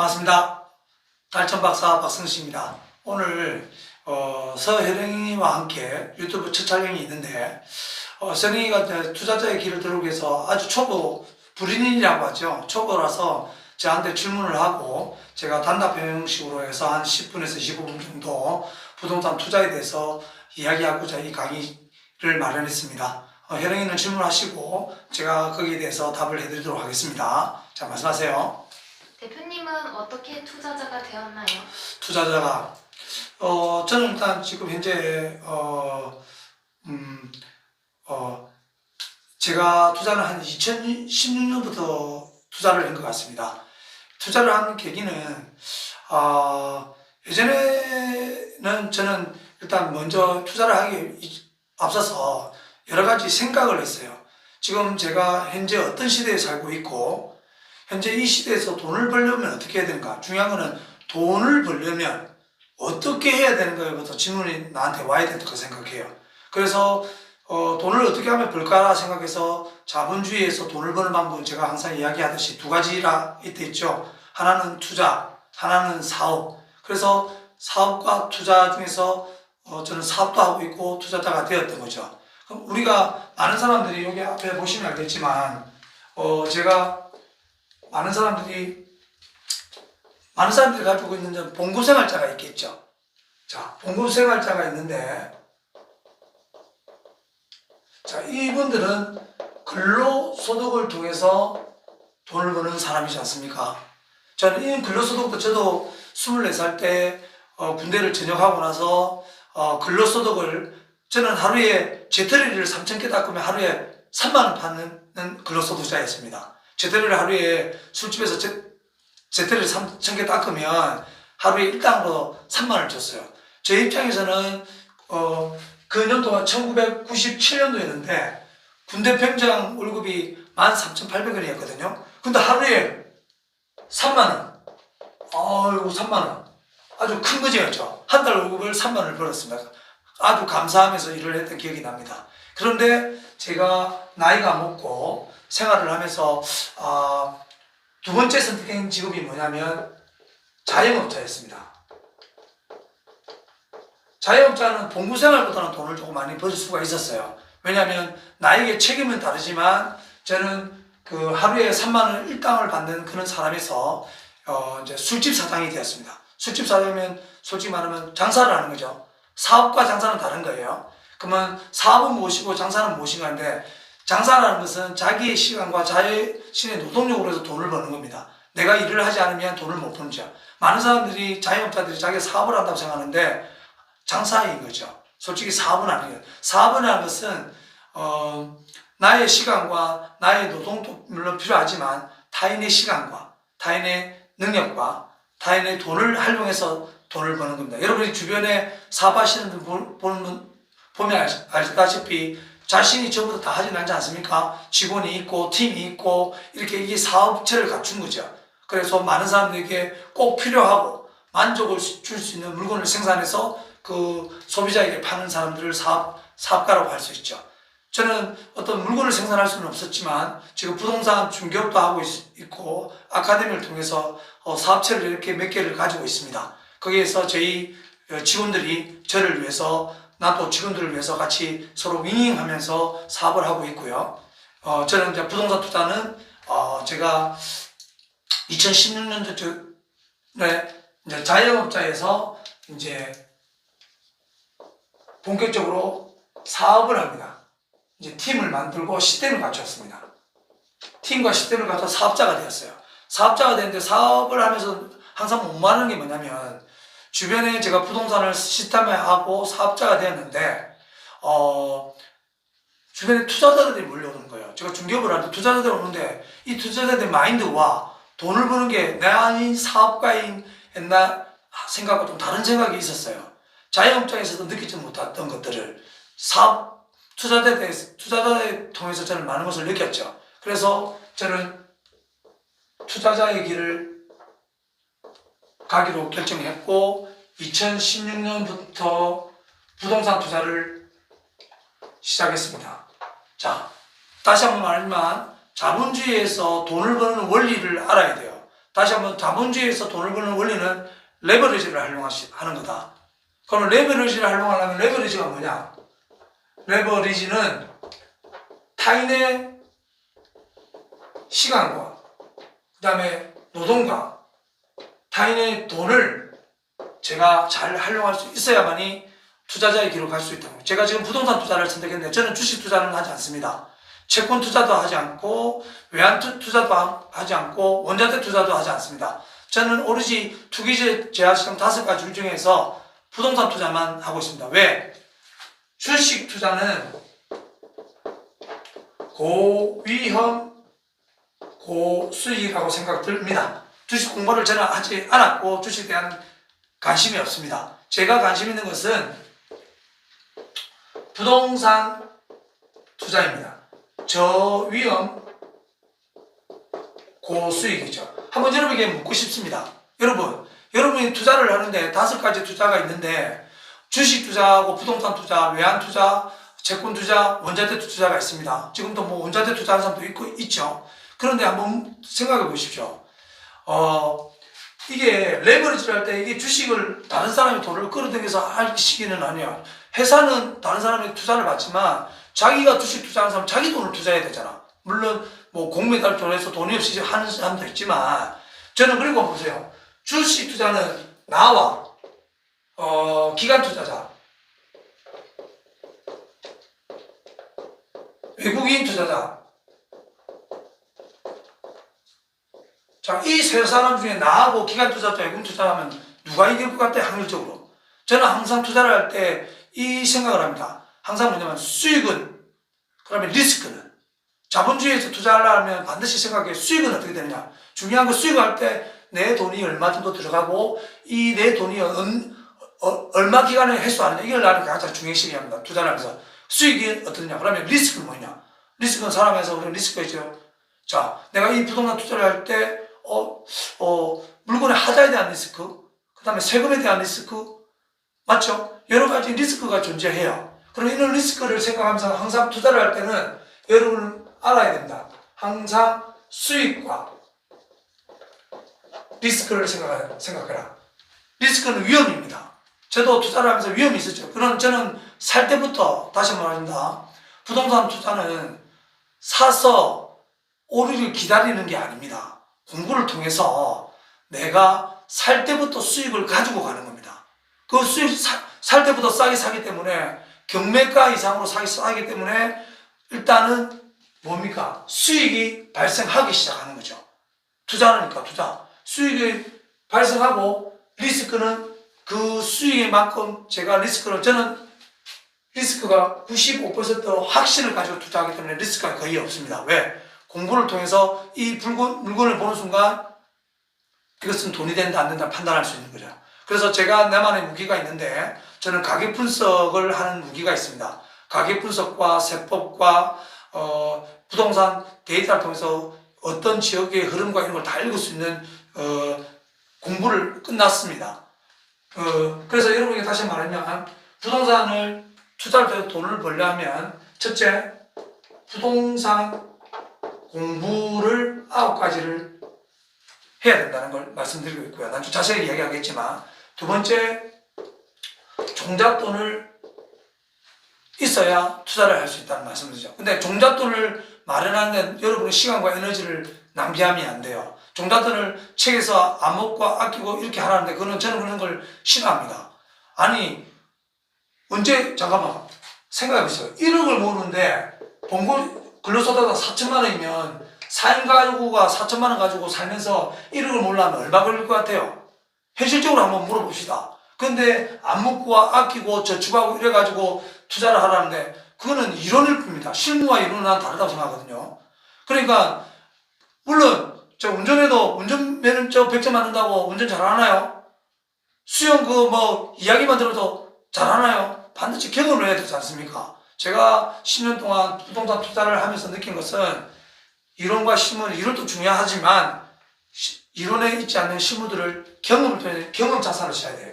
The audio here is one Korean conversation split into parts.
반갑습니다. 달천박사 박성식입니다. 오늘 서혜령이와 함께 유튜브 첫 촬영이 있는데 선영이가 투자자의 길을 들어오기 위해서 아주 초보 불인이라고 하죠. 초보라서 저한테 질문을 하고 제가 단답 형식으로 해서 한 10분에서 15분 정도 부동산 투자에 대해서 이야기하고자 이 강의를 마련했습니다. 혜령이는 질문하시고 제가 거기에 대해서 답을 해드리도록 하겠습니다. 자, 말씀하세요. 대표님은 어떻게 투자자가 되었나요? 투자자가 저는 일단 지금 현재 제가 투자는 한 2016년부터 투자를 한 것 같습니다. 투자를 한 계기는 예전에는 저는 일단 먼저 투자를 하기 앞서서 여러 가지 생각을 했어요. 지금 제가 현재 어떤 시대에 살고 있고 현재 이 시대에서 돈을 벌려면 어떻게 해야 되는가? 중요한 거는 돈을 벌려면 어떻게 해야 되는가부터 질문이 나한테 와야 된다고 생각해요. 그래서 돈을 어떻게 하면 벌까라 생각해서 자본주의에서 돈을 버는 방법은 제가 항상 이야기하듯이 두 가지라 이때 있죠. 하나는 투자, 하나는 사업. 그래서 사업과 투자 중에서 저는 사업도 하고 있고 투자자가 되었던 거죠. 그럼 우리가 많은 사람들이 여기 앞에 보시면 알겠지만 제가 많은 사람들이 가지고 있는 봉급생활자가 있겠죠. 자, 봉급생활자가 있는데, 자, 이분들은 근로소득을 통해서 돈을 버는 사람이지 않습니까? 저는 이 근로소득도 저도 24살 때 군대를 전역하고 나서 근로소득을 저는 하루에 재떨이를 3,000개 닦으면 하루에 3만 원 받는 근로소득자였습니다. 재떨이를 하루에 술집에서 재떨이를 3,000개 닦으면 하루에 일당으로 3만 원을 줬어요. 제 입장에서는 그 년도가 1997년도였는데 군대 병장 월급이 13,800원이었거든요. 근데 하루에 3만 원. 아이고 3만 원. 아주 큰 거지였죠. 한 달 월급을 3만 원을 벌었습니다. 아주 감사하면서 일을 했던 기억이 납니다. 그런데 제가 나이가 먹고 생활을 하면서 두 번째 선택한 직업이 뭐냐면 자영업자였습니다. 자영업자는 봉급생활보다는 돈을 조금 많이 벌 수가 있었어요. 왜냐하면 나에게 책임은 다르지만 저는 그 하루에 3만 원 일당을 받는 그런 사람에서 이제 술집 사장이 되었습니다. 술집 사장이면 솔직히 말하면 장사를 하는 거죠. 사업과 장사는 다른 거예요. 그러면 사업은 무엇이고 장사는 무엇인가 하는데 장사라는 것은 자기의 시간과 자신의 노동력으로 해서 돈을 버는 겁니다. 내가 일을 하지 않으면 돈을 못 버죠. 많은 사람들이 자영업자들이 자기가 사업을 한다고 생각하는데 장사인 거죠. 솔직히 사업은 아니에요. 사업은 하는 것은 나의 시간과 나의 노동도 물론 필요하지만 타인의 시간과 타인의 능력과 타인의 돈을 활용해서 돈을 버는 겁니다. 여러분이 주변에 사업하시는 분 보면 알다시피 자신이 전부 다 하진 않지 않습니까? 직원이 있고 팀이 있고 이렇게 이게 사업체를 갖춘 거죠. 그래서 많은 사람들에게 꼭 필요하고 만족을 줄 수 있는 물건을 생산해서 그 소비자에게 파는 사람들을 사업가라고 할 수 있죠. 저는 어떤 물건을 생산할 수는 없었지만 지금 부동산 중개업도 하고 있고 아카데미를 통해서 사업체를 이렇게 몇 개를 가지고 있습니다. 거기에서 저희 직원들이 저를 위해서 나도 직원들을 위해서 같이 서로 윙윙하면서 사업을 하고 있고요. 저는 이제 부동산 투자는 제가 2016년도에 이제 자영업자에서 이제 본격적으로 사업을 합니다. 이제 팀을 만들고 시스템을 갖췄습니다. 팀과 시스템을 갖춰 사업자가 되었어요. 사업자가 되는데 사업을 하면서 항상 목마르는 게 뭐냐면 주변에 제가 부동산을 시스템화하고 사업자가 되었는데 주변에 투자자들이 몰려오는 거예요. 제가 중개업을 하는데 투자자들이 오는데 이 투자자들의 마인드와 돈을 버는 게 내 아닌 사업가인 옛날 생각과 좀 다른 생각이 있었어요. 자영업장에서도 느끼지 못했던 것들을 투자자에 통해서 저는 많은 것을 느꼈죠. 그래서 저는 투자자의 길을 가기로 결정했고 2016년부터 부동산 투자를 시작했습니다. 자, 다시 한번 말하지만 자본주의에서 돈을 버는 원리를 알아야 돼요. 다시 한번 자본주의에서 돈을 버는 원리는 레버리지를 하는 거다. 그러면 레버리지를 활용하려면 레버리지가 뭐냐? 레버리지는 타인의 시간과 그 다음에 노동과 타인의 돈을 제가 잘 활용할 수 있어야만이 투자자의 길을 갈 수 있다고. 제가 지금 부동산 투자를 선택했는데 저는 주식 투자는 하지 않습니다. 채권 투자도 하지 않고 외환 투자도 하지 않고 원자재 투자도 하지 않습니다. 저는 오로지 투기제 제한시장 5가지 중에서 부동산 투자만 하고 있습니다. 왜? 주식 투자는 고위험 고수익이라고 생각됩니다. 주식 공부를 저는 하지 않았고 주식에 대한 관심이 없습니다. 제가 관심 있는 것은 부동산 투자입니다. 저위험 고수익이죠. 한번 여러분에게 묻고 싶습니다. 여러분이 투자를 하는데 5가지 투자가 있는데 주식 투자하고 부동산 투자, 외환 투자, 채권 투자, 원자재 투자가 있습니다. 지금도 뭐 원자재 투자하는 사람도 있죠. 그런데 한번 생각해 보십시오. 이게 레버리지를 할 때 이게 주식을 다른 사람의 돈을 끌어당겨서 할 시기는 아니야. 회사는 다른 사람의 투자를 받지만 자기가 주식 투자하는 사람은 자기 돈을 투자해야 되잖아. 물론 뭐 공매달 돈에서 돈이 없이 하는 사람도 있지만 저는 그리고 보세요. 주식 투자는 나와 기관 투자자, 외국인 투자자, 자, 이 세 사람 중에 나하고 기관 투자자, 외국인 투자하면 누가 이길 것 같아? 확률적으로. 저는 항상 투자를 할 때 이 생각을 합니다. 항상 뭐냐면 수익은, 그 다음에 리스크는. 자본주의에서 투자하려면 반드시 생각해. 수익은 어떻게 되느냐. 중요한 건 수익을 할 때 내 돈이 얼마 정도 들어가고 이 내 돈이 얼마 기간에 회수하느냐. 이걸 나는 가장 중요시 합니다. 투자를 하면서. 수익이 어떠냐. 그러면 리스크는 뭐냐. 리스크는 사람에서 우리는 리스크가 있죠. 자, 내가 이 부동산 투자를 할 때, 물건의 하자에 대한 리스크, 그 다음에 세금에 대한 리스크, 맞죠? 여러 가지 리스크가 존재해요. 그럼 이런 리스크를 생각하면서 항상 투자를 할 때는 여러분은 알아야 된다. 항상 수익과 리스크를 생각해라. 리스크는 위험입니다. 저도 투자를 하면서 위험이 있었죠. 그럼 저는 살 때부터, 다시 말합니다. 부동산 투자는 사서 오르기를 기다리는 게 아닙니다. 공부를 통해서 내가 살 때부터 수익을 가지고 가는 겁니다. 그 수익, 살 때부터 싸게 사기 때문에 경매가 이상으로 사기 때문에 일단은 뭡니까? 수익이 발생하기 시작하는 거죠. 투자하니까 투자. 수익이 발생하고 리스크는 그 수익에 만큼 저는 리스크가 95% 확신을 가지고 투자하기 때문에 리스크가 거의 없습니다. 왜? 공부를 통해서 이 물건을 보는 순간 이것은 돈이 된다 안 된다 판단할 수 있는 거죠. 그래서 제가 나만의 무기가 있는데 저는 가격 분석을 하는 무기가 있습니다. 가격 분석과 세법과 부동산 데이터를 통해서 어떤 지역의 흐름과 이런 걸 다 읽을 수 있는 공부를 끝났습니다. 그래서 여러분에게 다시 말하면 부동산을 투자를 통해서 돈을 벌려면 첫째, 부동산 공부를 9가지를 해야 된다는 걸 말씀드리고 있고요. 난 좀 자세히 이야기하겠지만 두 번째, 종잣돈을 있어야 투자를 할 수 있다는 말씀이죠. 근데 종잣돈을 마련하는 여러분의 시간과 에너지를 낭비하면 안 돼요. 종잣돈을 책에서 안 먹고 아끼고 이렇게 하라는데 저는 그런 걸 싫어합니다. 아니 잠깐만 생각해보세요. 1억을 모으는데 근로소득가 4천만 원이면 4인 가구가 4천만 원 가지고 살면서 1억을 모으려면 얼마 걸릴 것 같아요? 현실적으로 한번 물어봅시다. 근데 안 먹고 아끼고 저축하고 이래가지고 투자를 하라는데 그거는 이론일 뿐입니다. 실무와 이론은 난 다르다고 생각하거든요. 그러니까 물론 저 운전면허 100점 맞는다고 운전 잘하나요? 수영 이야기만 들어도 잘하나요? 반드시 경험을 해야 되지 않습니까? 제가 10년 동안 부동산 투자를 하면서 느낀 것은 이론과 실무, 이론도 중요하지만 이론에 있지 않는 실무들을 경험을 통해서 경험 자산을 써야 돼요.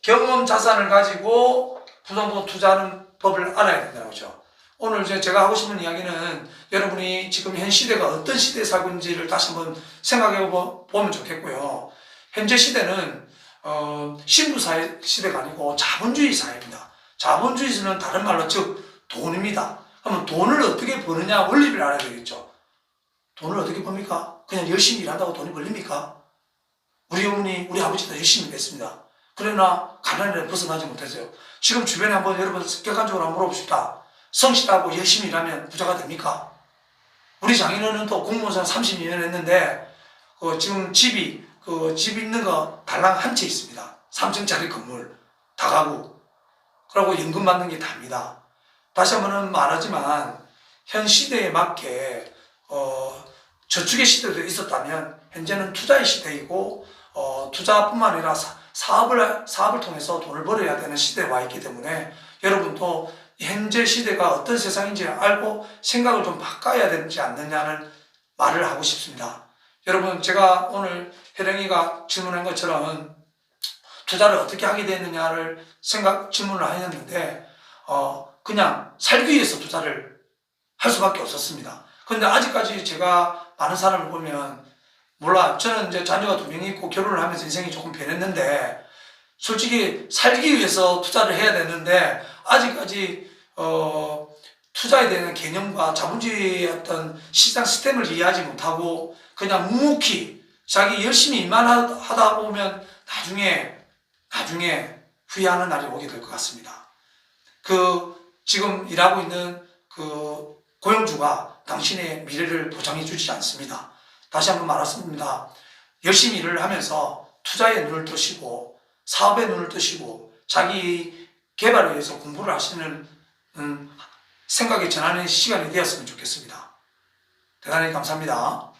경험 자산을 가지고 부동산 투자하는 법을 알아야 된다는 거죠. 오늘 이제 제가 하고 싶은 이야기는 여러분이 지금 현 시대가 어떤 시대에 살고 있는지를 다시 한번 생각해 보면 좋겠고요. 현재 시대는 신부 사회 시대가 아니고 자본주의 사회입니다. 자본주의는 다른 말로 즉 돈입니다. 그러면 돈을 어떻게 버느냐 원리를 알아야 되겠죠. 돈을 어떻게 법니까? 그냥 열심히 일한다고 돈이 벌립니까? 우리 어머니, 우리 아버지도 열심히 일했습니다. 그러나 가난에 벗어나지 못했어요. 지금 주변에 한번 여러분 객관적으로 한번 물어봅시다. 성실하고 열심히 일하면 부자가 됩니까? 우리 장인어른은 또 공무원 32년 했는데 지금 집 있는 거 달랑 한 채 있습니다. 3층짜리 건물 다가구. 그러고 연금 받는 게 답니다. 다시 한번은 말하지만 현 시대에 맞게 저축의 시대도 있었다면 현재는 투자의 시대이고 투자뿐만 아니라 사업을 통해서 돈을 벌어야 되는 시대에 와 있기 때문에 여러분도 현재 시대가 어떤 세상인지 알고 생각을 좀 바꿔야 되지 않느냐는 말을 하고 싶습니다. 여러분, 제가 오늘 혜령이가 질문한 것처럼 투자를 어떻게 하게 되느냐를 질문을 하였는데 그냥 살기 위해서 투자를 할 수밖에 없었습니다. 그런데 아직까지 제가 많은 사람을 보면 몰라, 저는 이제 자녀가 2명 있고 결혼을 하면서 인생이 조금 변했는데 솔직히 살기 위해서 투자를 해야 되는데 아직까지 투자에 대한 개념과 자본주의의 어떤 시장 시스템을 이해하지 못하고 그냥 묵묵히 자기 열심히 일만 하다 보면 나중에 후회하는 날이 오게 될 것 같습니다. 지금 일하고 있는 고용주가 당신의 미래를 보장해 주지 않습니다. 다시 한번 말씀드립니다. 열심히 일을 하면서 투자에 눈을 뜨시고 사업에 눈을 뜨시고 자기 개발을 위해서 공부를 하시는 생각의 전환의 시간이 되었으면 좋겠습니다. 대단히 감사합니다.